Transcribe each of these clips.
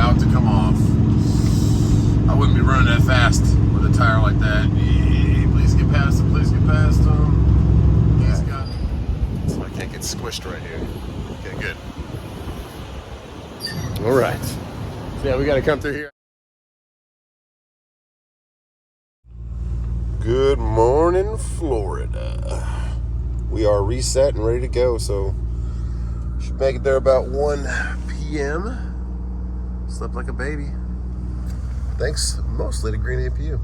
about to come off. I wouldn't be running that fast with a tire like that. Hey, please get past him, please get past him. He's got it. So I can't get squished right here. Okay, good. All right. So yeah, we got to come through here. Good morning, Florida. We are reset and ready to go, so should make it there about 1 p.m. Slept like a baby. Thanks mostly to Green APU.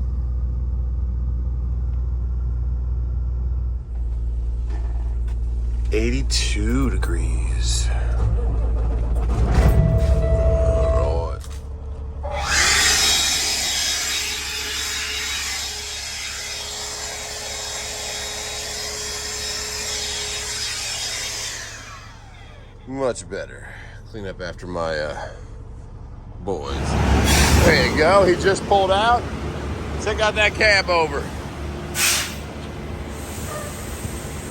$82 degrees. All right. Much better. Clean up after my boys. There you go. He just pulled out. Check out that cab over.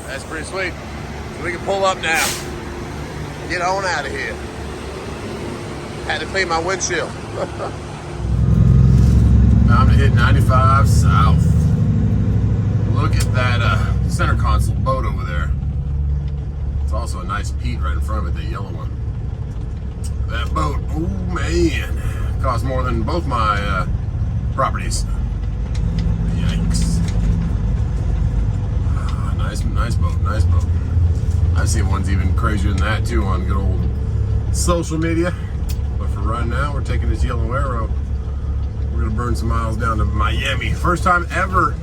That's pretty sweet. So we can pull up now. Get on out of here. Had to clean my windshield. Time to hit 95 south. Look at that center console boat over there. It's also a nice Pete right in front of it, that yellow one. That boat, oh man, cost more than both my properties. Yikes. Nice boat, nice boat. I've seen ones even crazier than that too on good old social media. But for right now, we're taking this Yellow Arrow. We're gonna burn some miles down to Miami. First time ever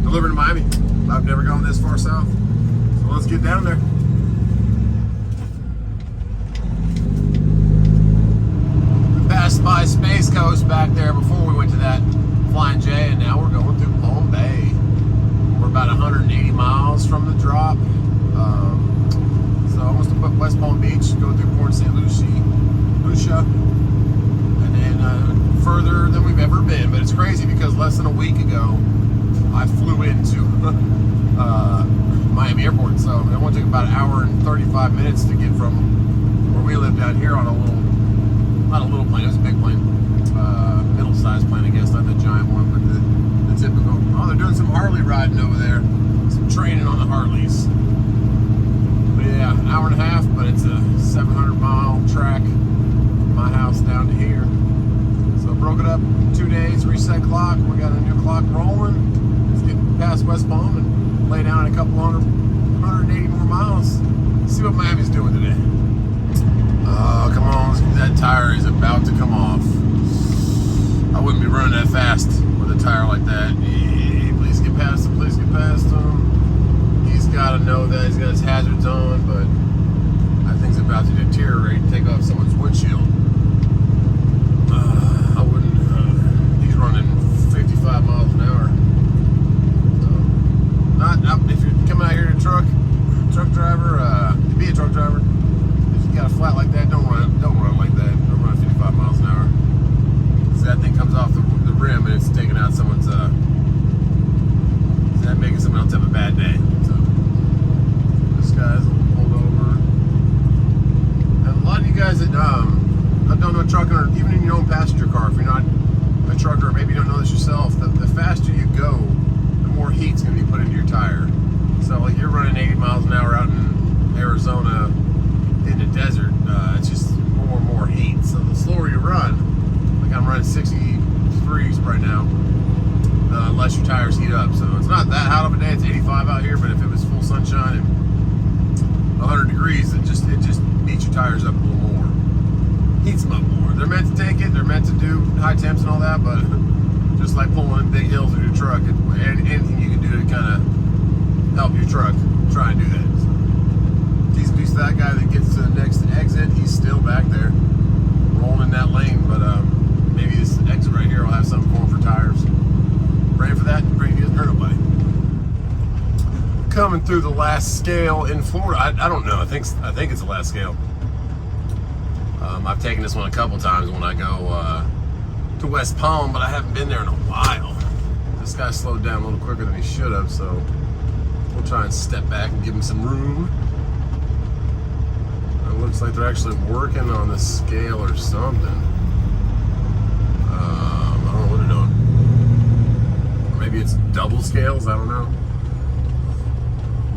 delivering to Miami. I've never gone this far south. So let's get down there. Passed by Space Coast back there before we went to that Flying J, and now we're going through Palm Bay. We're about 180 miles from the drop. So almost to West Palm Beach, go through Port St. Lucia, and then further than we've ever been. But it's crazy because less than a week ago, I flew into Miami Airport. So it only took about an hour and 35 minutes to get from where we live down here on a little, not a little plane, it was a big plane. Middle-sized plane, I guess, not the giant one, but the typical. Oh, they're doing some Harley riding over there. Some training on the Harleys. But yeah, an hour and a half, but it's a 700-mile track from my house down to here. So broke it up 2 days, reset clock. We got a new clock rolling. Let's get past West Palm and lay down a couple 180 more miles. See what Miami's doing today. Oh, come on. That tire is about to come off. I wouldn't be running that fast with a tire like that. Hey, please get past him. Please get past him. He's got to know that. He's got his hazards on, but that thing's about to deteriorate and take off someone's windshield. I wouldn't. He's running 55 miles an hour. If you're coming out here to truck driver, be a truck driver. If you got a flat like that, don't run like that. Don't run 55 miles an hour. So that thing comes off the rim and it's taking out someone's. That making someone else have a bad day. So this guy's pulled over. And a lot of you guys that don't know trucking, or even in your own passenger car, if you're not a trucker, or maybe you don't know this yourself, the faster you go, the more heat's going to be put into your tire. So like you're running 80 miles an hour out in Arizona in the desert, it's just more and more heat. So the slower you run, like I'm running 63s right now, the less your tires heat up. So it's not that hot of a day. It's 85 out here, but if it was full sunshine and 100 degrees, it just beats your tires up a little more. Heats them up more. They're meant to take it. They're meant to do high temps and all that, but just like pulling in big hills with your truck, anything you can do to kind of help your truck, try and do that. So, decent piece of that guy that gets to the next exit, he's still back there, rolling in that lane, but maybe this exit right here will have something for him for tires. Praying for that, and praying he doesn't hurt nobody. Coming through the last scale in Florida. I don't know. I think it's the last scale. I've taken this one a couple times when I go to West Palm, but I haven't been there in a while. This guy slowed down a little quicker than he should have, so we'll try and step back and give him some room. It looks Looks like they're actually working on the scale or something. I don't know what they're doing. Or maybe it's double scales, I don't know.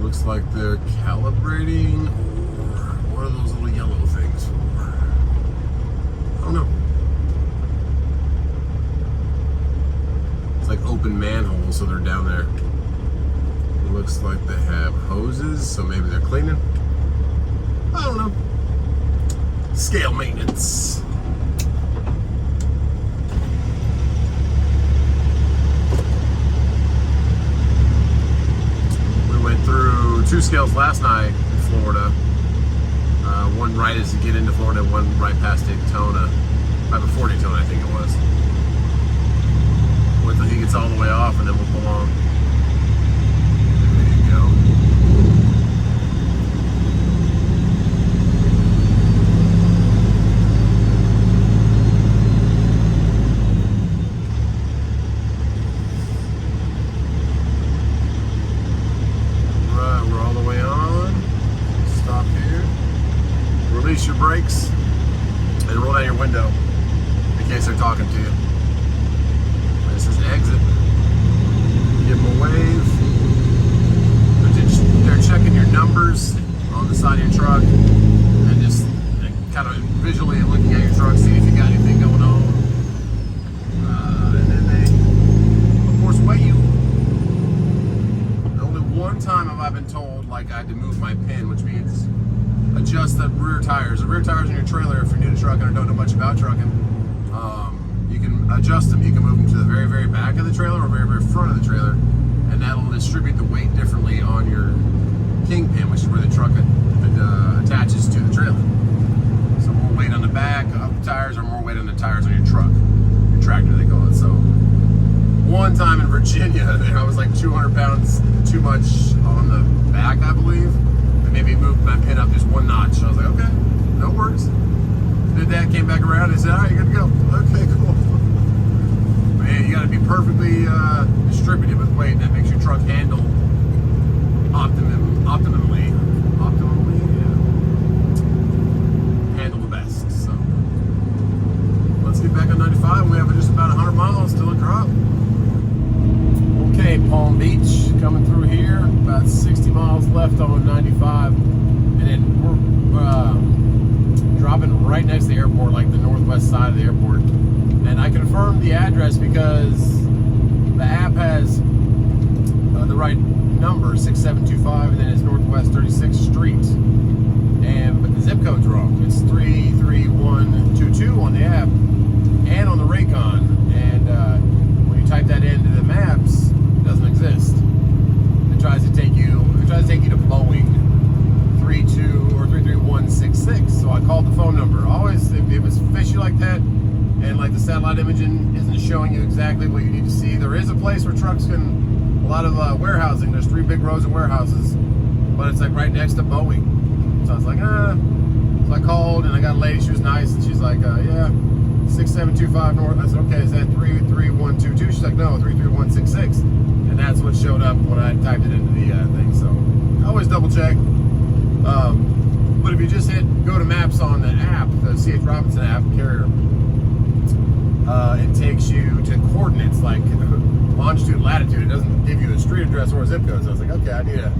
Looks like they're calibrating, or what are those little yellow things for? I don't know. It's like open manholes, so they're down there. Looks like they have hoses, so maybe they're cleaning. I don't know. Scale maintenance. We went through 2 scales last night in Florida. One right as you get into Florida, one right past Daytona. Right before Daytona, I think it was. Wait till he gets all the way off and then we'll pull on. There you go. Right, we're all the way on. Stop here. Release your brakes and roll down your window in case they're talking to you. This is exit. Give them a wave. They're checking your numbers on the side of your truck and just kind of visually looking at your truck, seeing if you got anything going on. And then they, of course, weigh you. Only one time have I been told like I had to move my pin, which means adjust the rear tires. The rear tires in your trailer, if you're new to trucking or don't know much about trucking, you can adjust them. You can move them to the very, very back of the trailer or very, very front of the trailer, and that'll distribute the weight differently on your kingpin, which is where the truck attaches to the trailer. So more weight on the back of the tires or more weight on the tires on your truck, your tractor they call it. So one time in Virginia, I was like 200 pounds too much on the back, I believe. Maybe moved my pin up just one notch. I was like, okay, no worries. Did that, came back around and said, all right, you're good to go. Okay, cool. Man, you got to be perfectly distributed with weight. That makes your truck handle optimally, yeah. Handle the best. So let's get back on 95. We have just about 100 miles till it drop. Okay, Palm Beach coming through here. About 60 miles left on 95, and then we're dropping right next to the airport, like the northwest side of the airport. And I confirmed the address because the app has the right number, 6725, and then it's Northwest 36th Street. But the zip code's wrong. It's 33122 on the app and on the Raycon. And when you type that into the maps, it doesn't exist. It tries to take you to Boeing 32 or 33166. So I called the phone number. Always, if it was fishy like that, and like the satellite imaging isn't showing you exactly what you need to see, there is a place where trucks can, a lot of warehousing. There's 3 big rows of warehouses, but it's like right next to Boeing. So I was like, So I called and I got a lady. She was nice, and she's like, yeah, 6725 north. I said, okay, is that 33122? She's like, no, 33166. And that's what showed up when I typed it into the thing. So I always double check. But if you just go to maps on the app, the C.H. Robinson app, carrier, it takes you to coordinates like longitude, latitude. It doesn't give you a street address or a zip code. So I was like, okay, I need to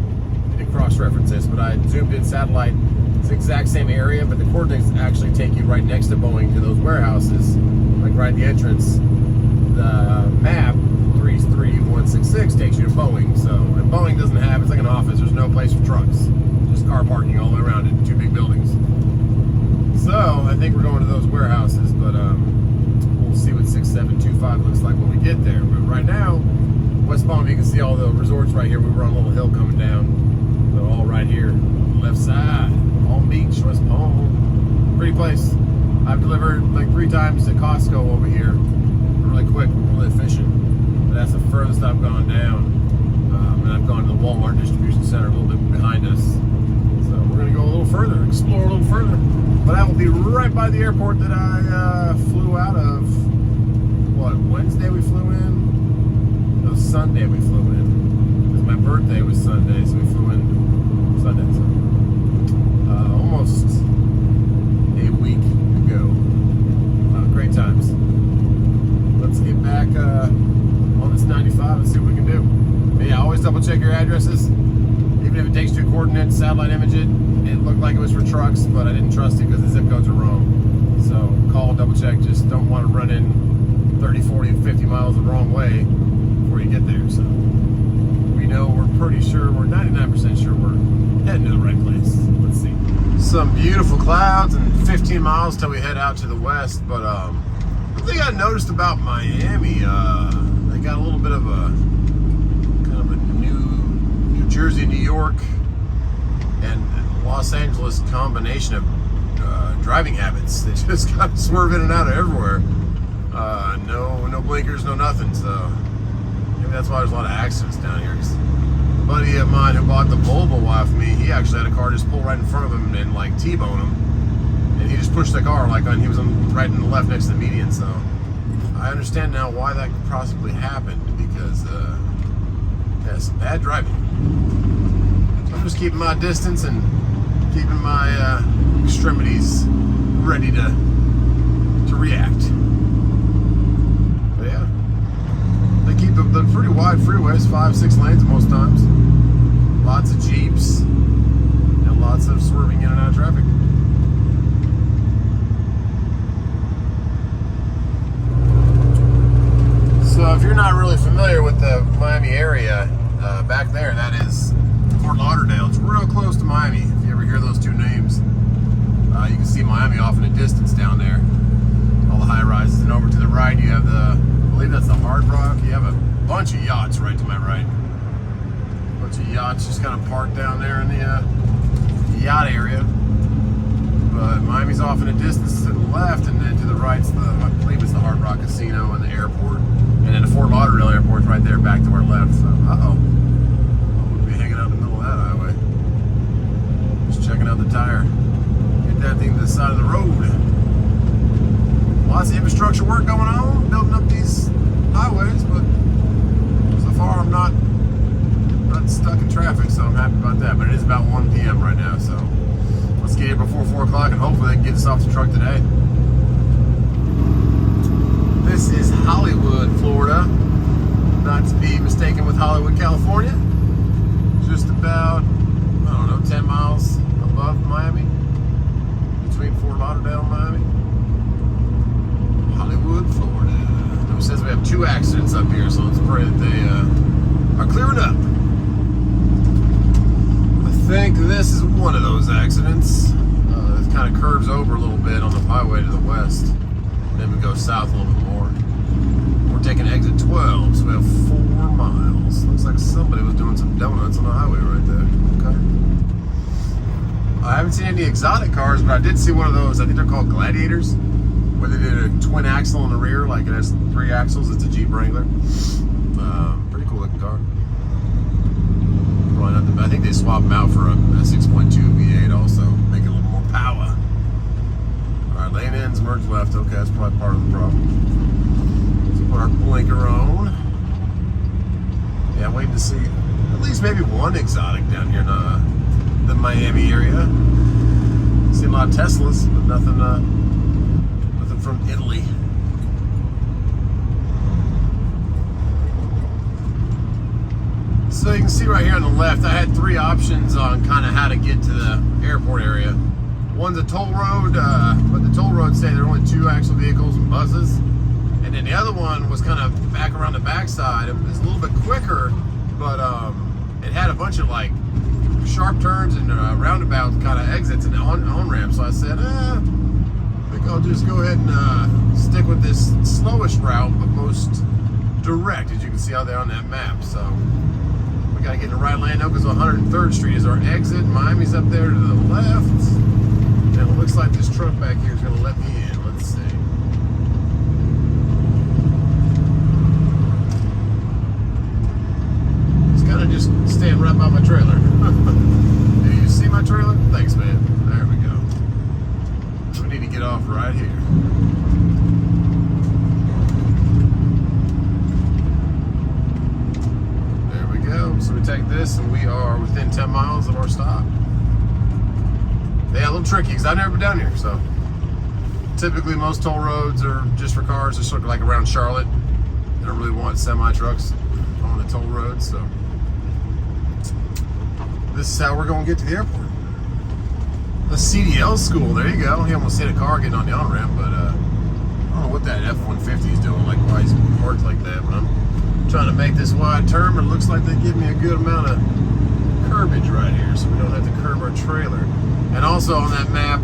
cross-reference this. But I zoomed in satellite. It's the exact same area, but the coordinates actually take you right next to Boeing to those warehouses, like right at the entrance. The map 33166 takes you to Boeing. So, and Boeing doesn't have, it's like an office. There's no place for trucks. Just car parking all the way around it, 2 big buildings. So I think we're going to those warehouses, but we'll see what 6725 looks like when we get there. But right now, West Palm, you can see all the resorts right here. We were on a little hill coming down. They're all right here on the left side. Palm Beach, West Palm. Pretty place. I've delivered like 3 times to Costco over here. Really quick, really efficient. But that's the furthest I've gone down. And I've gone to the Walmart distribution center a little bit behind us. So we're going to go a little further, explore a little further. But I will be right by the airport that I flew out of. What, Wednesday we flew in? No, Sunday we flew in. Because my birthday was Sunday, so we flew in Sunday. So, almost satellite image it. It looked like it was for trucks, but I didn't trust it because the zip codes are wrong. So call, double check. Just don't want to run in 30, 40, 50 miles the wrong way before you get there. So we know, we're pretty sure, we're 99% sure we're heading to the right place. Let's see. Some beautiful clouds and 15 miles till we head out to the west. But one thing I noticed about Miami, they got a little bit of a kind of a New Jersey, New York, and Los Angeles combination of driving habits. They just kind of swerve in and out of everywhere. No blinkers, no nothing. So maybe that's why there's a lot of accidents down here. A buddy of mine who bought the Volvo off me, he actually had a car just pull right in front of him and like T-bone him, and he just pushed the car like he was right in the left next to the median. So I understand now why that could possibly happen, because yeah, some bad driving. So I'm just keeping my distance and keeping my extremities ready to react. But yeah, they keep the pretty wide freeways, 5-6 lanes most times. Lots of Jeeps and lots of swerving in and out of traffic. So if you're not really familiar with the Miami area, back there, that is Fort Lauderdale. It's real close to Miami. If you ever hear those two names, you can see Miami off in the distance down there. All the high rises, and over to the right you have I believe that's the Hard Rock. You have a bunch of yachts right to my right. A bunch of yachts just kind of parked down there in the yacht area. But Miami's off in the distance to the left, and then to the right's I believe it's the Hard Rock Casino and the airport. And then the Fort Lauderdale airport's right there back to our left. So, we'll be hanging out in the middle of that highway. Just checking out the tire. Get that thing to the side of the road. Lots of infrastructure work going on, building up these highways, but so far I'm not stuck in traffic, so I'm happy about that. But it is about 1 p.m. right now, so let's get here before 4 o'clock and hopefully they can get us off the truck today. This is Hollywood, Florida, not to be mistaken with Hollywood, California. Just about, 10 miles above Miami, between Fort Lauderdale and Miami. Hollywood, Florida. It says we have 2 accidents up here, so let's pray that they are clearing up. I think this is one of those accidents. It kind of curves over a little bit on the highway to the west. Then we go south a little bit more. We're taking exit 12, so we have 4 miles. Looks like somebody was doing some donuts on the highway right there. Okay. I haven't seen any exotic cars, but I did see one of those. I think they're called Gladiators, where they did a twin axle in the rear, like it has 3 axles. It's a Jeep Wrangler. Pretty cool looking car. Probably not the best. I think they swapped them out for a 6.2 V8 also, make it a little more power. Alright, lane ends, merge left. Okay, that's probably part of the problem. Let's put our blinker on. Yeah, I'm waiting to see at least maybe one exotic down here in the Miami area. Seen a lot of Teslas, but nothing from Italy. So you can see right here on the left, I had 3 options on kind of how to get to the airport area. One's a toll road, but the toll road say there are only 2 axle vehicles and buses. And then the other one was kind of back around the backside. It was a little bit quicker, but it had a bunch of like sharp turns and roundabout kind of exits and on-ramps. So I said, I think I'll just go ahead and stick with this slowest route, but most direct, as you can see out there on that map. So we got to get in the right lane now because 103rd Street is our exit. Miami's up there to the left. And it looks like this truck back here is going to let me in. Let's see. It's kind of just staying right by my trailer. Do you see my trailer? Thanks, man. There we go. We need to get off right here. There we go. So we take this and we are within 10 miles of our stop. Yeah, a little tricky because I've never been down here. So typically most toll roads are just for cars, just sort of like around Charlotte. They don't really want semi trucks on the toll road. So This is how we're going to get to the airport. The CDL school, there you go. He almost hit a car getting on the on-ramp, but I don't know what that F-150 is doing, like why he's parked like that, but I'm trying to make this wide turn, but it looks like they give me a good amount of curbage right here, so we don't have to curb our trailer. And also on that map,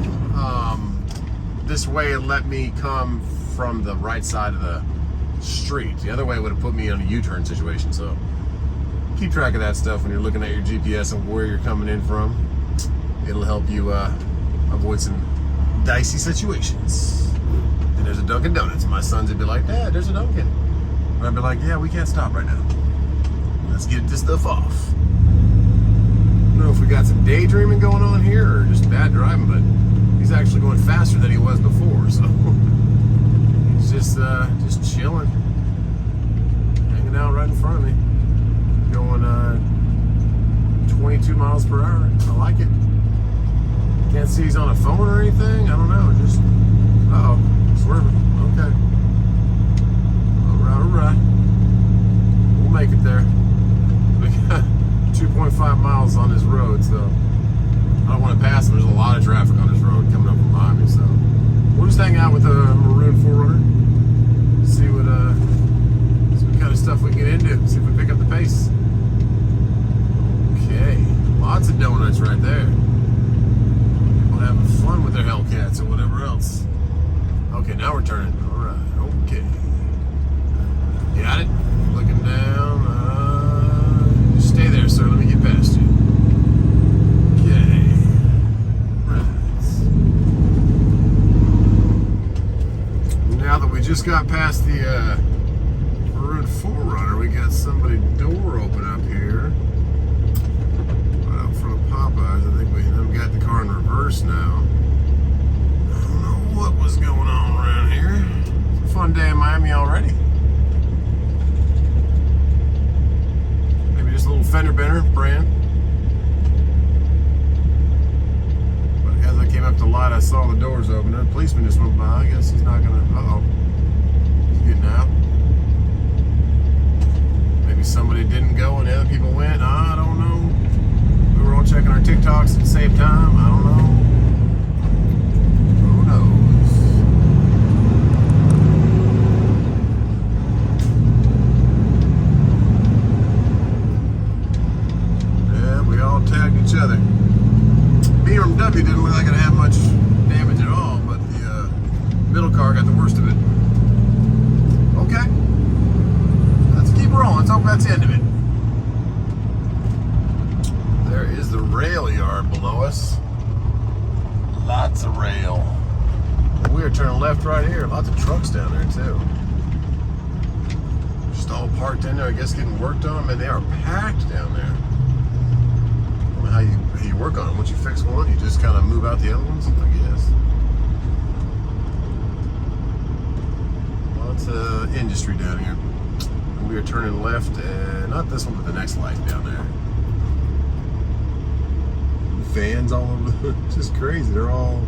this way it let me come from the right side of the street. The other way would have put me in a U-turn situation, so keep track of that stuff when you're looking at your GPS and where you're coming in from. It'll help you avoid some dicey situations. And there's a Dunkin' Donuts. My sons would be like, Dad, there's a Dunkin'. And I'd be like, yeah, we can't stop right now. Let's get this stuff off. I don't know if we got some daydreaming going on here or just bad driving, but he's actually going faster than he was before, so he's just chilling, hanging out right in front of me, going 22 miles per hour. I like it. Can't see he's on a phone or anything. I don't know. Just swerving. Okay. All right. We'll make it there. We got 2.5 miles on this road, so I don't want to pass him. There's a lot of traffic on this road coming up from behind me, so we'll just hang out with a maroon 4Runner. See what kind of stuff we can get into. See if we pick up the pace. Okay, lots of donuts right there. People having fun with their Hellcats or whatever else. Okay, now we're turning. All right. Okay. Got it. Looking down. Just stay there, sir. Let me get past you. Okay. Right. Now that we just got past the maroon 4Runner, we got somebody door open up here. Right out front of Popeyes. I think we got the car in reverse now. I don't know what was going on around here. It's a fun day in Miami already. Maybe just a little fender bender brand. But as I came up to the light, I saw the doors open. The policeman just went by. I guess he's not gonna. He's getting out. Maybe somebody didn't go and the other people went. I don't know. We were all checking our TikToks at the same time. I don't know. Who knows? Yeah, we all tagged each other. BMW didn't look like it had much damage at all, but the middle car got the worst of it. Okay. Let's keep rolling. Let's hope that's the end of it. There is the rail yard below us. Lots of rail. We are turning left right here. Lots of trucks down there too. Just all parked in there, I guess getting worked on them, and they are packed down there. I don't know how you work on them. Once you fix one, you just kind of move out the other ones, I guess. Lots of industry down here. We are turning left, and not this one, but the next light down there. Vans all over. It's just crazy. They're all,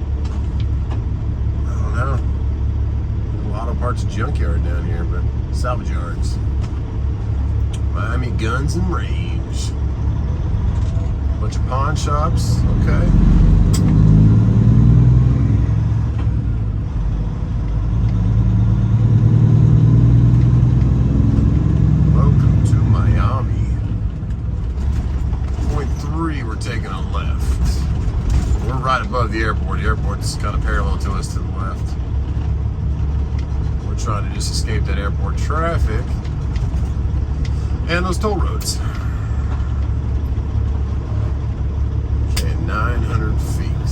I don't know. A lot of parts junkyard down here, but salvage yards. Miami Guns and Range. Bunch of pawn shops. Okay. Taking a left. We're right above the airport. The airport's kind of parallel to us to the left. We're trying to just escape that airport traffic and those toll roads. Okay, 900 feet.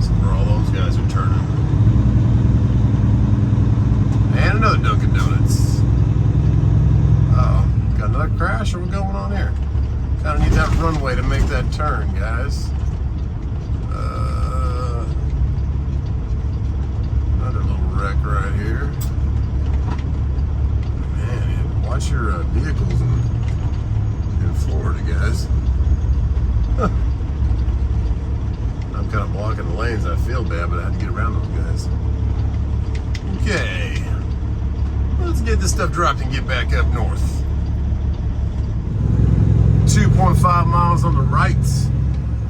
So where all those guys are turning. And another Dunkin' Donuts. Uh-oh. Got another crash, or what's going on here? Kind of need that runway to make that turn, guys. Another little wreck right here. Man, watch your vehicles in Florida, guys. Huh. I'm kind of blocking the lanes. I feel bad, but I have to get around those guys. Okay. Let's get this stuff dropped and get back up north. 2.5 miles on the right,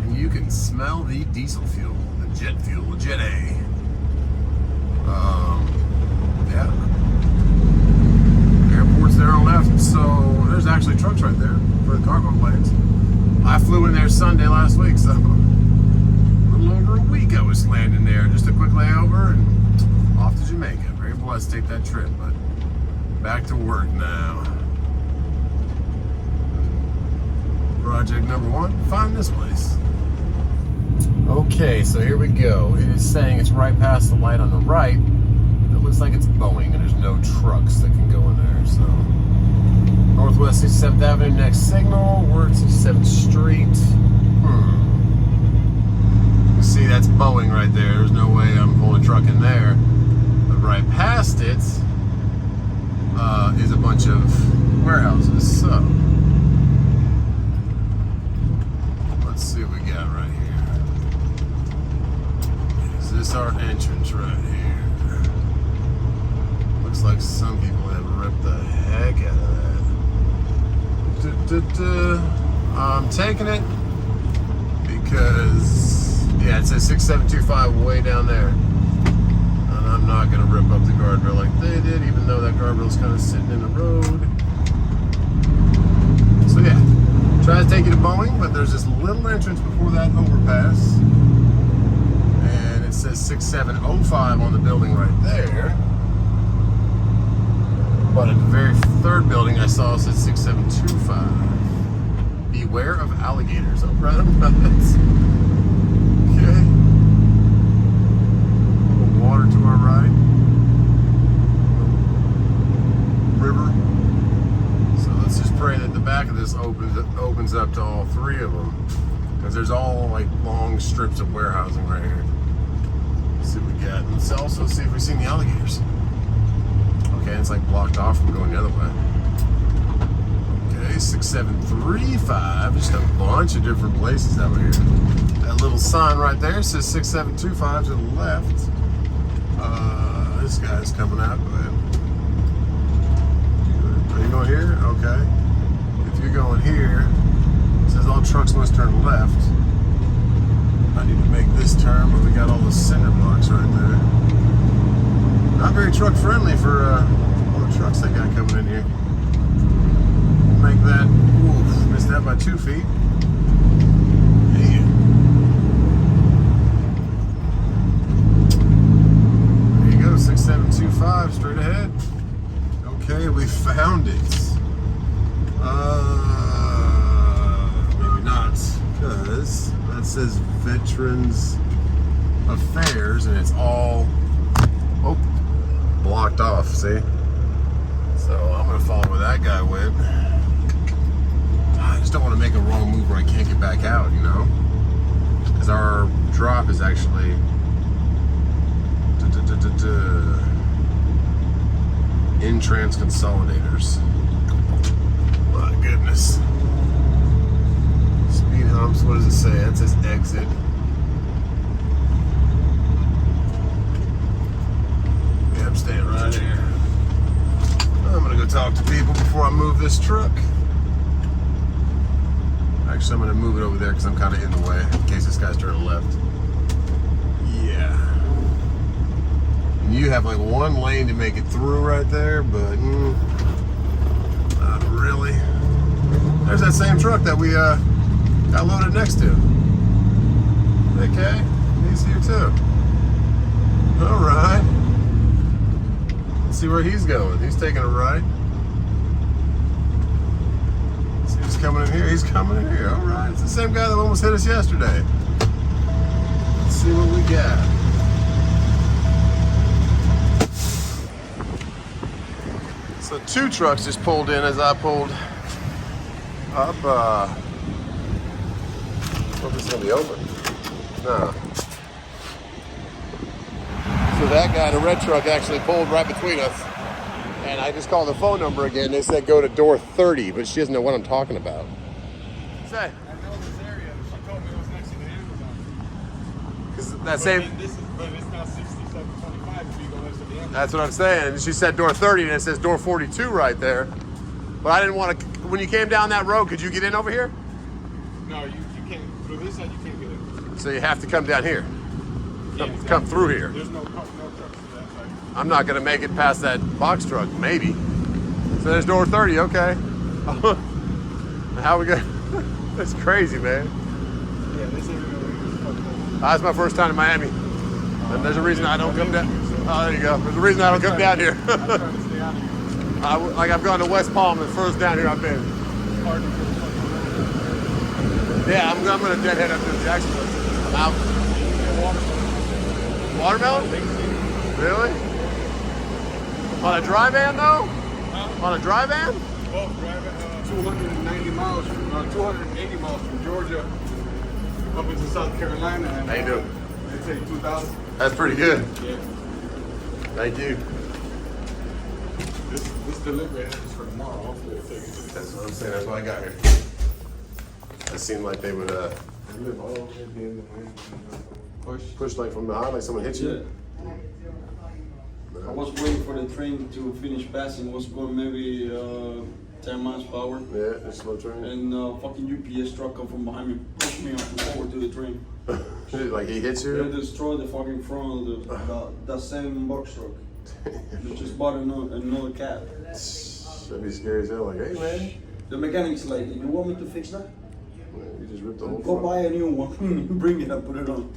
and you can smell the diesel fuel, the jet fuel, the Jet A. Yeah. Airport's there on the left, so there's actually trucks right there for the cargo planes. I flew in there Sunday last week, so a little over a week I was landing there. Just a quick layover and off to Jamaica. Very blessed to take that trip, but back to work now. Project number 1, find this place. Okay, so here we go. It is saying it's right past the light on the right. It looks like it's Boeing, and there's no trucks that can go in there. So, Northwest 67th Avenue, next signal. We're at 67th Street. You see, that's Boeing right there. There's no way I'm pulling a truck in there. But right past it is a bunch of warehouses. So, let's see what we got right here. Is this our entrance right here? Looks like some people have ripped the heck out of that. I'm taking it because, yeah, it says 6725 way down there. And I'm not going to rip up the guardrail like they did, even though that guardrail's kind of sitting in the road. So, yeah. Try to take you to Boeing, but there's this little entrance before that overpass. And it says 6705 on the building right there. But at the very third building I saw said 6725. Beware of alligators. Oh, right about it. Okay. A little water to our right. River. So let's just pray that the back of this opens up to all three of them. Because there's all like long strips of warehousing right here. Let's see what we got. Let's also see if we've seen the alligators. Okay, it's like blocked off from going the other way. Okay, 6735, just a bunch of different places out here. That little sign right there says 6725 to the left. This guy's coming out. Go ahead. Are you going here? Okay. If you're going here, it says all trucks must turn left. I need to make this turn, but we got all the cinder blocks right there. Not very truck friendly for all the trucks they got coming in here. Make that, oof, missed that by 2 feet. Yeah. There you go, 6725, straight ahead. Okay, we found it. Maybe not, because that says Veterans Affairs, and it's all, oh, blocked off, see? So I'm gonna follow where that guy went. I just don't want to make a wrong move where I can't get back out, you know? Because our drop is actually in-trans consolidators. My goodness. Speed humps, what does it say? It says exit. Yeah, I'm staying right here. I'm gonna go talk to people before I move this truck. Actually, I'm gonna move it over there because I'm kind of in the way in case this guy's turning left. Yeah. And you have like one lane to make it through right there, but not really. There's that same truck that we got loaded next to. Okay, he's here too. All right. Let's see where he's going. He's taking a right. See who's coming in here? He's coming in here. All right. It's the same guy that almost hit us yesterday. Let's see what we got. So 2 trucks just pulled in as I pulled up. Hope this is going to be open. No. So that guy in the red truck actually pulled right between us. And I just called the phone number again. They said go to door 30, but she doesn't know what I'm talking about. Say. I know this area. She told me it was next to the Amazon. Cause that same. But it's not 6725 if you go next to the Amazon. That's what I'm saying. And she said door 30, and it says door 42 right there. But I didn't want to when you came down that road, could you get in over here? No, you can't. Through this side, you can't get in. So you have to come down here. Yeah, Come through here. There's no trucks to that side. I'm not gonna make it past that box truck, maybe. So there's door 30, okay. How we go? That's crazy, man. Yeah, this ain't really That's my first time in Miami. And there's a reason I don't come down. Oh, there you go. There's a reason I don't come down here. I'm trying to stay out of here. Like I've gone to West Palm, the first down here I've been. It's hard to get fucking Yeah, I'm gonna deadhead up to Jacksonville. I'm out. Watermelon? Really? On a dry van though? On a dry van? Well, driving 290 miles, 280 miles from Georgia up into South Carolina. And, How you doing? They take 2,000. That's pretty good. Yeah. Thank you. This delivery is for tomorrow. Hopefully it'll take it. That's what I'm saying. That's why I got here. It seemed like they would I live all over here in the push like from behind, like someone hit you. I was waiting for the train to finish passing. Was going maybe 10 miles per hour. Yeah, it's slow train. And fucking UPS truck come from behind me, pushed me forward to the train. Like he hit They you? destroyed the fucking front of that same box truck. They just bought another cab. That'd be scary as hell. Like, hey man, The mechanic's like, you want me to fix that? you just ripped the whole Go front. buy a new one. Bring it up, put it on.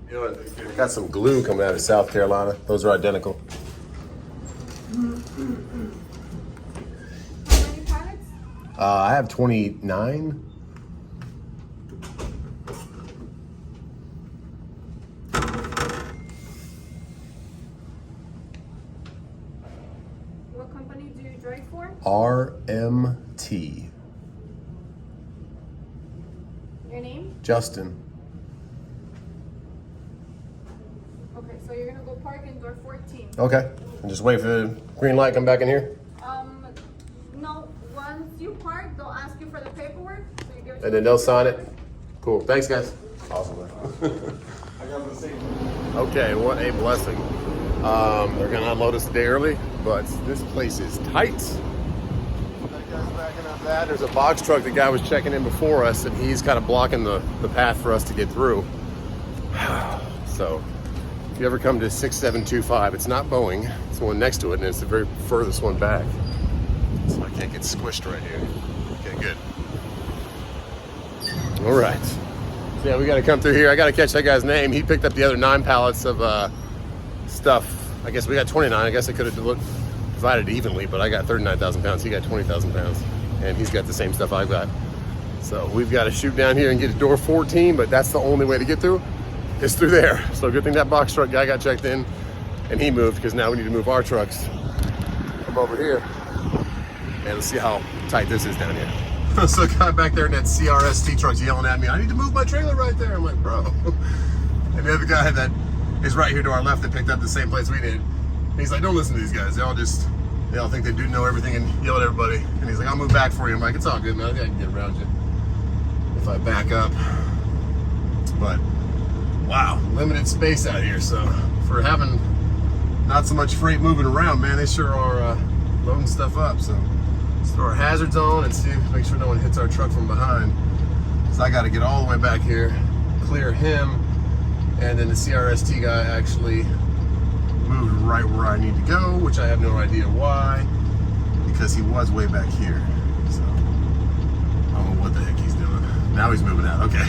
You know what? I got some glue coming out of South Carolina. Those are identical. How many pallets? I have 29. What company do you drive for? RMT. Your name? Justin. Okay, so you're gonna go park in door 14. Okay. And just wait for the green light, come back in here. No, once you park, they'll ask you for the paperwork. So you give it to And then they'll sign it. Cool. Thanks, guys. Awesome. I got the same. Okay, what a blessing. They're gonna unload us a day early, but this place is tight. That guy's backing up that. There's a box truck. The guy was checking in before us, and he's kind of blocking the path for us to get through. So, if you ever come to 6725, it's not Boeing. It's the one next to it, and it's the very furthest one back. So I can't get squished right here. Okay, good. All right. So yeah, we got to come through here. I got to catch that guy's name. He picked up the other 9 pallets of stuff. I guess we got 29. I guess I could have divided evenly, but I got 39,000 pounds. He got 20,000 pounds, and he's got the same stuff I've got. So we've got to shoot down here and get to door 14, but that's the only way to get through. Is through there. So good thing that box truck guy got checked in, and he moved, because now we need to move our trucks from over here. And let's see how tight this is down here. So the guy back there in that CRST truck's yelling at me, I need to move my trailer right there. I'm like, bro. And the other guy that is right here to our left that picked up the same place we did. He's like, don't listen to these guys. They all think they do know everything and yell at everybody. And he's like, I'll move back for you. I'm like, it's all good, man. I think I can get around you if I back up. But wow, limited space out here. So for having not so much freight moving around, man, they sure are loading stuff up. So let's throw our hazards on and make sure no one hits our truck from behind. So I got to get all the way back here, clear him, and then the CRST guy actually moved right where I need to go, which I have no idea why, because he was way back here. So I don't know what the heck he's doing. Now he's moving out. Okay.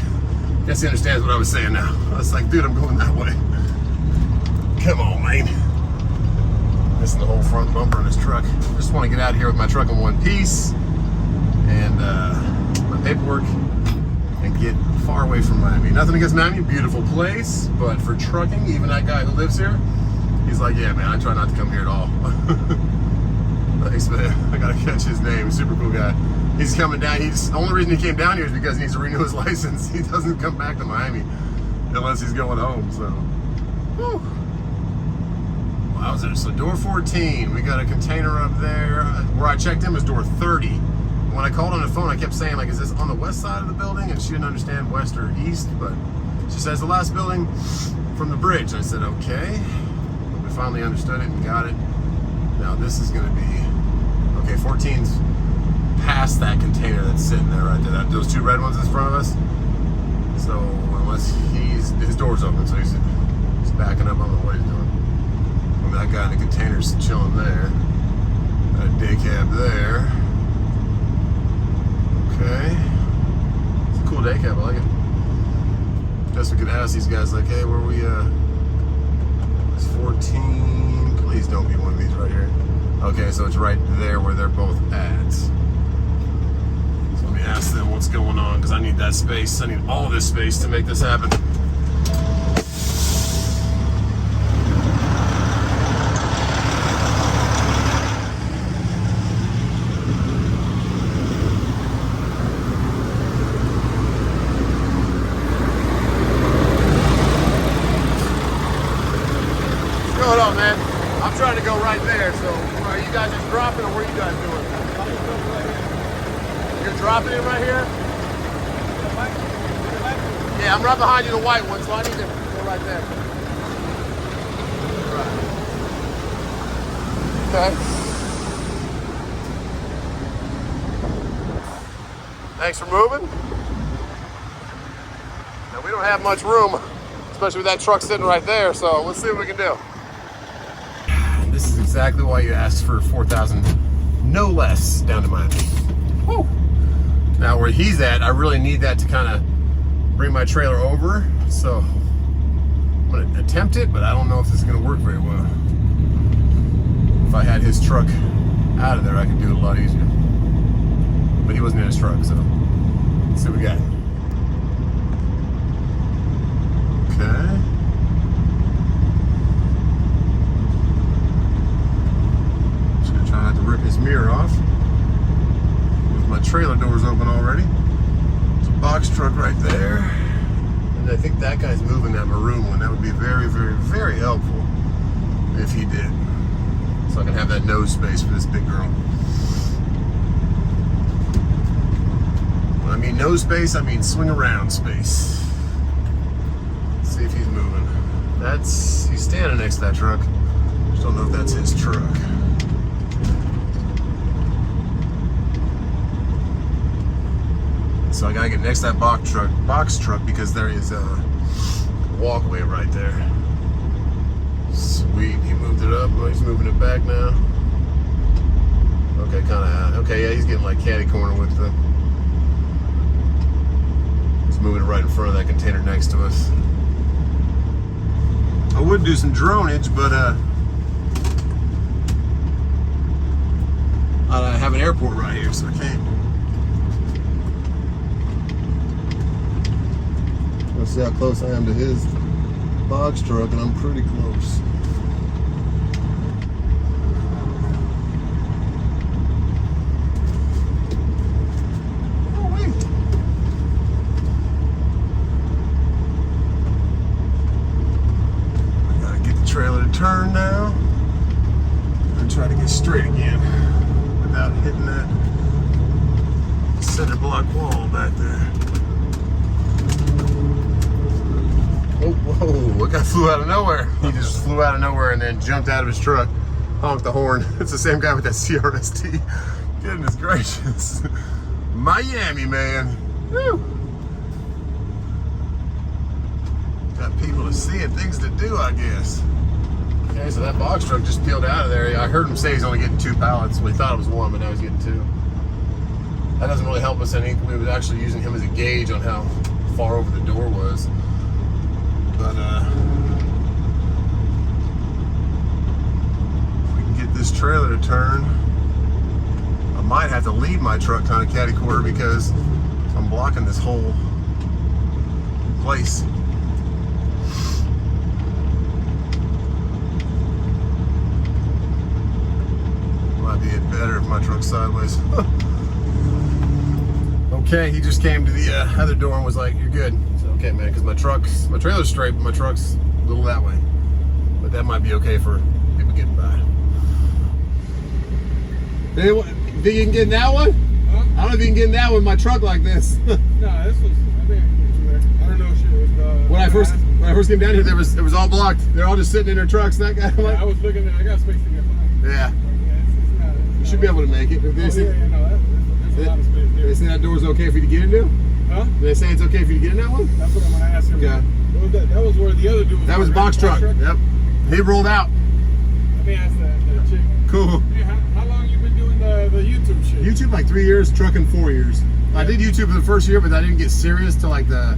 Guess he understands what I was saying now. I was like, dude, I'm going that way. Come on, man. Missing the whole front bumper in his truck. Just want to get out of here with my truck in one piece and my paperwork and get far away from Miami. Nothing against Miami, beautiful place, but for trucking, even that guy who lives here, he's like, yeah, man, I try not to come here at all. Thanks, man. I gotta catch his name. Super cool guy. He's coming down. The only reason he came down here is because he needs to renew his license. He doesn't come back to Miami unless he's going home. So, whew. Wowzer. So door 14, we got a container up there. Where I checked in was door 30. When I called on the phone, I kept saying, like, is this on the west side of the building? And she didn't understand west or east, but she says the last building from the bridge. I said, okay. We finally understood it and got it. Now this is going to be Okay, 14's past that container that's sitting there right there. Those two red ones in front of us. So unless his door's open, so he's backing up. I don't know what he's doing. And that guy in the container's chilling there. Got a day cab there. Okay. It's a cool day cab, I like it. Guess we could ask these guys like, hey, where we it's 14. Please don't be one of these right here. Okay, so it's right there where they're both at. So let me ask them what's going on, because I need that space. I need all this space to make this happen. What's going on, man? I'm trying to go right there, so are you guys just dropping, or what are you guys doing? You're dropping it right here? Yeah, I'm right behind you, the white one, so I need to go right there. Right. Okay. Thanks for moving. Now, we don't have much room, especially with that truck sitting right there, so let's see what we can do. This is exactly why you asked for 4,000, no less, down to Miami. Whew. Now where he's at, I really need that to kind of bring my trailer over. So I'm gonna attempt it, but I don't know if this is gonna work very well. If I had his truck out of there, I could do it a lot easier. But he wasn't in his truck, so let's see what we got. Okay. Trying not to rip his mirror off. With my trailer doors open already. There's a box truck right there. And I think that guy's moving that maroon one. That would be very, very, very helpful if he did. So I can have that nose space for this big girl. When I mean nose space, I mean swing around space. Let's see if he's moving. He's standing next to that truck. Just don't know if that's his truck. So I gotta get next to that box truck because there is a walkway right there. Sweet, he moved it up. Oh, he's moving it back now. Okay, okay, yeah, he's getting like catty corner with the. He's moving it right in front of that container next to us. I would do some droneage, but I have an airport right here, so I can't. Let's see how close I am to his box truck, and I'm pretty close. Oh, wait. I gotta get the trailer to turn now and try to get straight again without hitting that center block wall back there. Oh, whoa, that guy flew out of nowhere. He just flew out of nowhere and then jumped out of his truck, honked the horn. It's the same guy with that CRST. Goodness gracious. Miami, man. Woo. Got people to see and things to do, I guess. Okay, so that box truck just peeled out of there. I heard him say he's only getting 2 pallets. Well, he thought it was 1, but now he's getting 2. That doesn't really help us any. We were actually using him as a gauge on how far over the door was. But if we can get this trailer to turn, I might have to leave my truck kind of catty corner because I'm blocking this whole place. Might be better if my truck's sideways. Okay, he just came to the other door and was like, "You're good." So, okay, man, because my trailer's straight, but my truck's a little that way. But that might be okay for people getting by. Anyone, think you can get in that one? Huh? I don't know if you can get in that one with my truck like this. No, this was. I think I can get through there. I don't know shit. When I first came down here, it was all blocked. They're all just sitting in their trucks. That guy, I'm like, I was looking at. I got space to get by. yeah. It's not. You should be able to make it. If they say, yeah, no, there's a lot of space there. they say that door's okay for you to get into? Huh? Did they say it's okay for you to get in that one? That's what I'm gonna ask him. Yeah. What was that? That was where the other dude was. That was working, box truck. Yep. He rolled out. Let me ask that chick. Cool. Hey, how long you been doing the YouTube shit? YouTube like 3 years, trucking 4 years. I did YouTube for the first year, but I didn't get serious till like the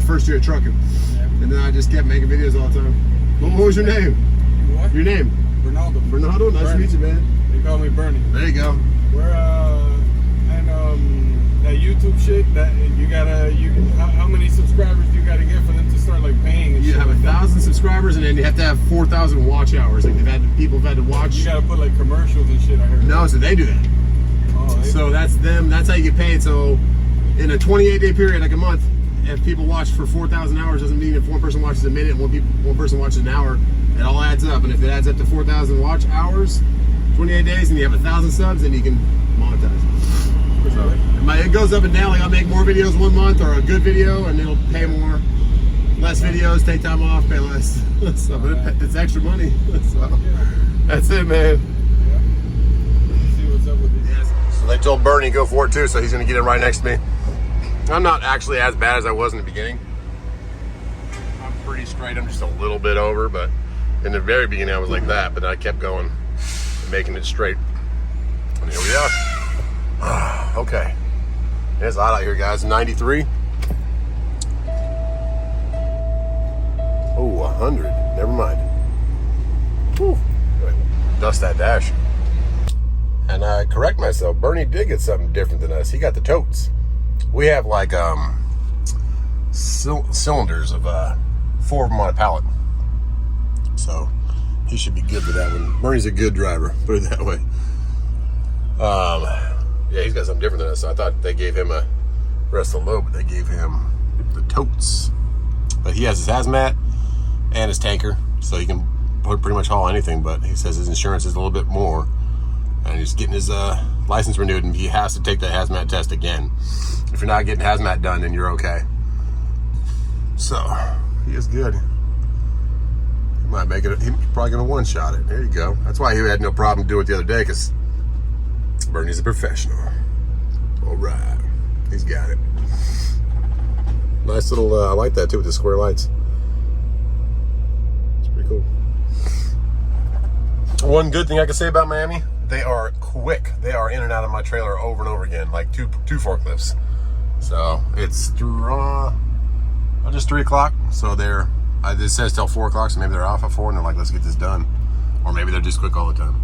first year of trucking. Yeah. And then I just kept making videos all the time. What was your name? What? Your name? Ronaldo. Bernardo. Nice Bernie. to meet you, man. They call me Bernie. There you go. We're that YouTube shit that how many subscribers do you gotta get for them to start like paying and You shit have like that? 1,000 subscribers, and then you have to have 4,000 watch hours. Like people have had to watch. You gotta put like commercials and shit, I heard. No, so they do that. Oh, they- So that's them. That's how you get paid. So in a 28-day period, like a month, if people watch for 4,000 hours, doesn't mean if one person watches a minute and one person watches an hour, it all adds up. And if it adds up to 4,000 watch hours, 28 days, and you have 1,000 subs, then you can monetize. So it goes up and down. Like I'll make more videos 1 month, or a good video, and it'll pay more. Less videos, take time off, pay less. So it's extra money. So that's it, man. Yeah. See what's up with it. So they told Bernie to go for it too, so he's gonna get in right next to me. I'm not actually as bad as I was in the beginning. I'm pretty straight. I'm just a little bit over, but in the very beginning I was like that, but I kept going and making it straight. And here we are. Okay. It's hot out here, guys. 93. Oh, 100. Never mind. Whew. Dust that dash. And I correct myself. Bernie did get something different than us. He got the totes. We have like cylinders of 4 of them on a pallet. So he should be good for that one. Bernie's a good driver, put it that way. Yeah, he's got something different than us. So I thought they gave him a rest of the load, but they gave him the totes. But he has his hazmat and his tanker, so he can pretty much haul anything. But he says his insurance is a little bit more, and he's getting his license renewed, and he has to take that hazmat test again. If you're not getting hazmat done, then you're okay. So he is good. He might make it. He's probably gonna one-shot it. There you go. That's why he had no problem doing it the other day, because Bernie's a professional. All right, he's got it. Nice little. I like that too with the square lights. It's pretty cool. One good thing I can say about Miami, they are quick. They are in and out of my trailer over and over again, like two forklifts. So it's just 3 o'clock. So they're. This says till 4 o'clock, so maybe they're off at 4 and they're like, let's get this done. Or maybe they're just quick all the time.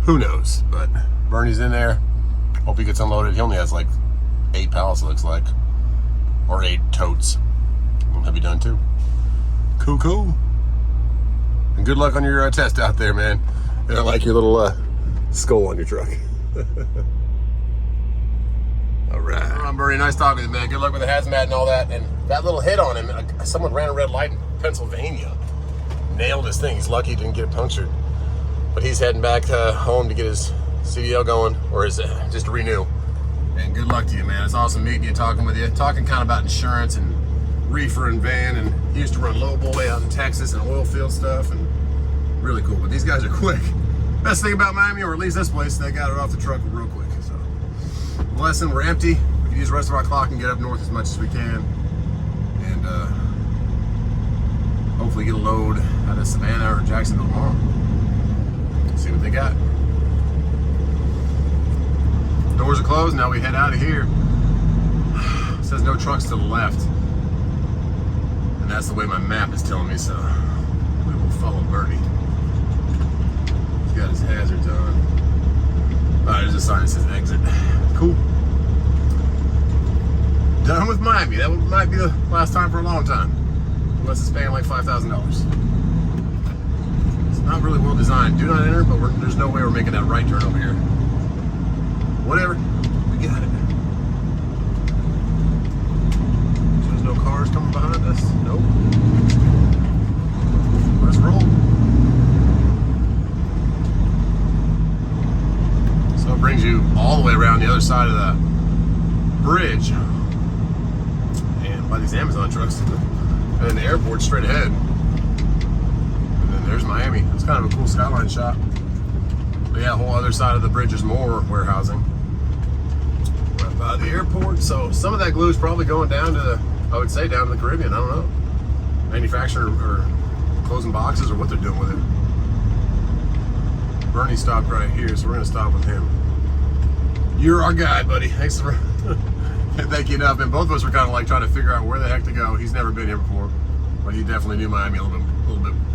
Who knows? But Bernie's in there. Hope he gets unloaded. He only has like 8 pallets, it looks like. Or 8 totes. And he'll be done too. Cool. And good luck on your test out there, man. And I like your little skull on your truck. All right. I'm Bernie. Nice talking to you, man. Good luck with the hazmat and all that. And that little hit on him, someone ran a red light in Pennsylvania. Nailed his thing. He's lucky he didn't get it punctured. But he's heading back home to get his CDL going, or his just to renew. And good luck to you, man. It's awesome meeting you, talking with you, talking kind of about insurance and reefer and van. And he used to run Lowboy out in Texas and oil field stuff, and really cool. But these guys are quick. Best thing about Miami, or at least this place, they got it off the truck real quick. So, blessing, we're empty. We can use the rest of our clock and get up north as much as we can, and hopefully get a load out of Savannah or Jacksonville tomorrow. See what they got. Doors are closed. Now we head out of here. It says no trucks to the left, and that's the way my map is telling me. So we will follow Bernie. He's got his hazards on. There's a sign that says exit. Cool. Done with Miami. That might be the last time for a long time, unless it's paying like $5,000. It's not really well designed. Do not enter, but there's no way we're making that right turn over here. Whatever, we got it. So there's no cars coming behind us? Nope. Let's roll. So it brings you all the way around the other side of the bridge. And by these Amazon trucks. And then the airport straight ahead. And then there's Miami. It's kind of a cool skyline shot. But yeah, whole other side of the bridge is more warehousing. Right by the airport. So some of that glue is probably going down to, I would say, down to the Caribbean. I don't know. Manufacturer or closing boxes or what they're doing with it. Bernie stopped right here, so we're gonna stop with him. You're our guide, buddy. Thanks for thank you enough. And both of us were kind of like trying to figure out where the heck to go. He's never been here before, but he definitely knew Miami a little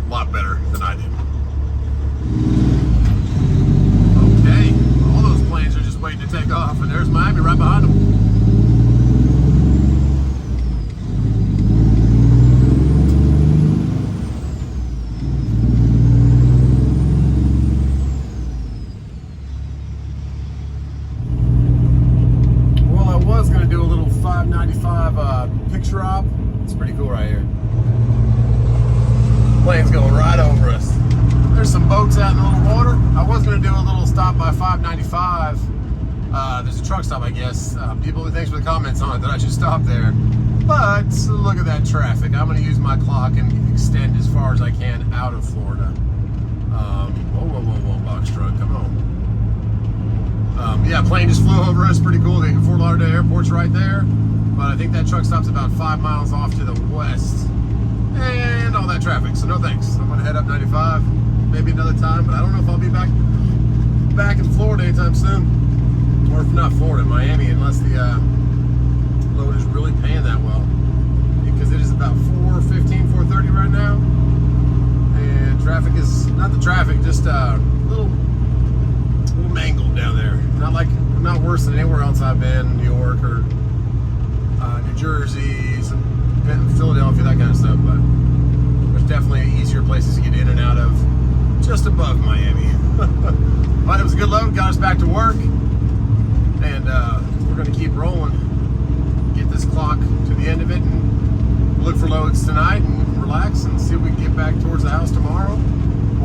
lot better than I did. Okay, all those planes are just waiting to take off, and there's Miami right behind them. Well, I was going to do a little 595 picture op. It's pretty cool right here. Plane's going right over us. There's some boats out in the little water. I was going to do a little stop by 595. There's a truck stop, I guess. People, thanks for the comments on it that I should stop there. But look at that traffic. I'm going to use my clock and extend as far as I can out of Florida. Whoa, box truck, come on. Yeah, plane just flew over us. Pretty cool. The Fort Lauderdale Airport's right there. But I think that truck stop's about 5 miles off to the west. And all that traffic, so no thanks. I'm gonna head up 95, maybe another time, but I don't know if I'll be back in Florida anytime soon. Or if not Florida, Miami, unless the load is really paying that well. Because it is about 4:15, 4:30 right now. And traffic is, not the traffic, just a little mangled down there. Not worse than anywhere else I've been, New York or New Jersey, Philadelphia, that kind of stuff, but there's definitely easier places to get in and out of just above Miami. But it was a good load, got us back to work, and we're going to keep rolling, get this clock to the end of it, and look for loads tonight and relax and see if we can get back towards the house tomorrow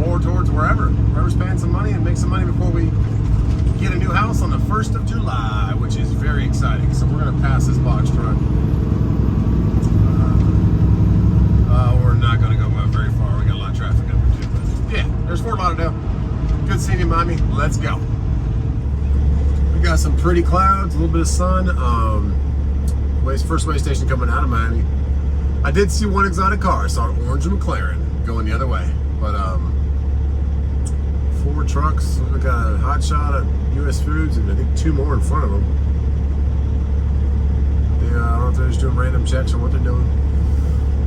or towards wherever's paying some money and make some money before we get a new house on the 1st of July, which is very exciting. So we're going to pass this box truck. We're not going to go very far. We got a lot of traffic up here too. But yeah, there's Fort Lauderdale. Good seeing you, Miami. Let's go. We got some pretty clouds, a little bit of sun. First way station coming out of Miami. I did see one exotic car. I saw an orange McLaren going the other way. But 4 trucks. We got a hot shot at U.S. Foods, and I think 2 more in front of them. Yeah, I don't know if they're just doing random checks or what they're doing.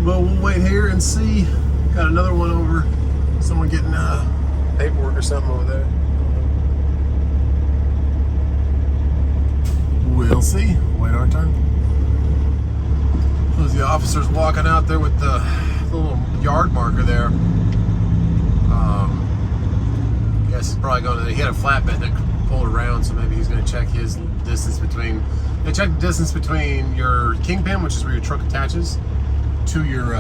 But we'll wait here and see. Got another one over. Someone getting paperwork or something over there. We'll see. Wait our turn. There's the officers walking out there with the little yard marker there. Guess he's probably going to. He had a flatbed that pulled around, so maybe he's going to check his distance between. They check the distance between your kingpin, which is where your truck attaches, to your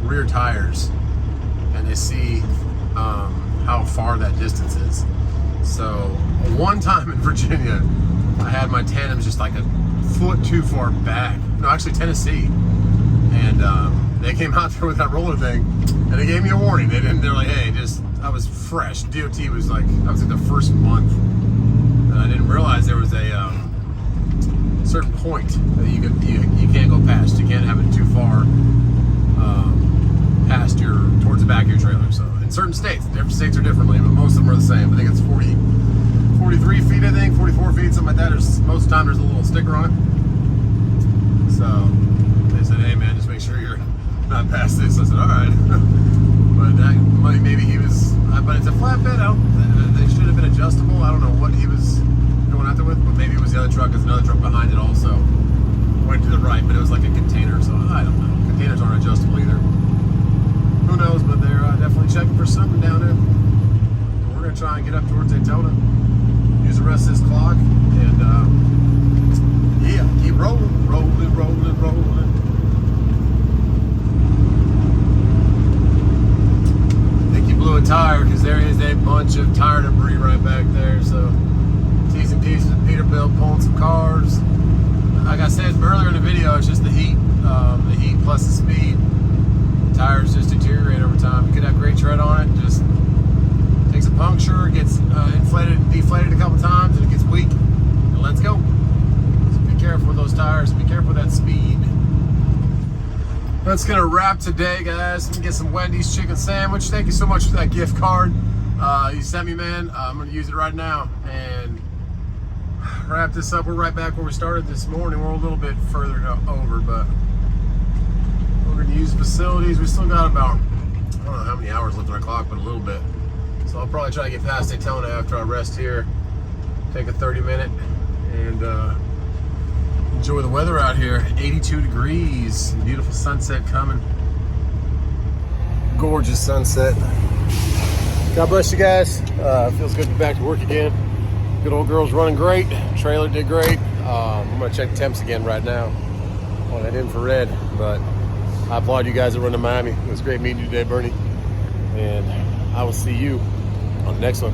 rear tires, and they see how far that distance is. So one time in Virginia, I had my tandems just like a foot too far back. No, actually Tennessee, and they came out there with that roller thing, and they gave me a warning. They're like, hey, I was fresh. DOT was like, I was in the first month, and I didn't realize there was a certain point that you can't go past. You can't have it too far past towards the back of your trailer. So in certain states, different states are differently, but most of them are the same. I think it's 43 feet, I think, 44 feet, something like that. Most of the time there's a little sticker on it. So they said, hey man, just make sure you're not past this. I said, all right. But maybe he was, but it's a flatbed. They should have been adjustable. I don't know what he was going out there with, but maybe it was the other truck, because another truck behind it also went to the right, but it was like a container, so I don't know. Containers aren't adjustable either. Who knows, but they're definitely checking for something down there. We're going to try and get up towards Daytona, use the rest of this clock, and yeah, keep rolling. I think you blew a tire, because there is a bunch of tire debris right back there, so T's and P's with Peterbilt pulling some cars. Like I said earlier in the video, it's just the heat plus the speed. The tires just deteriorate over time. You could have great tread on it, just takes a punk puncture, it gets inflated and deflated a couple times, and it gets weak. And let's go. So be careful with those tires. Be careful with that speed. That's gonna wrap today, guys. Let me get some Wendy's chicken sandwich. Thank you so much for that gift card you sent me, man. I'm gonna use it right now and wrap this up. We're right back where we started this morning. We're a little bit further over, but we're gonna use facilities. We still got about, I don't know how many hours left on our clock, but a little bit. So I'll probably try to get past Daytona after I rest here. Take a 30-minute and enjoy the weather out here. 82 degrees, beautiful sunset coming. Gorgeous sunset. God bless you guys. Feels good to be back to work again. Good old girl's running great. Trailer did great. I'm gonna check temps again right now on that infrared, but I applaud you guys that run to Miami. It was great meeting you today, Bernie. And I will see you on the next one.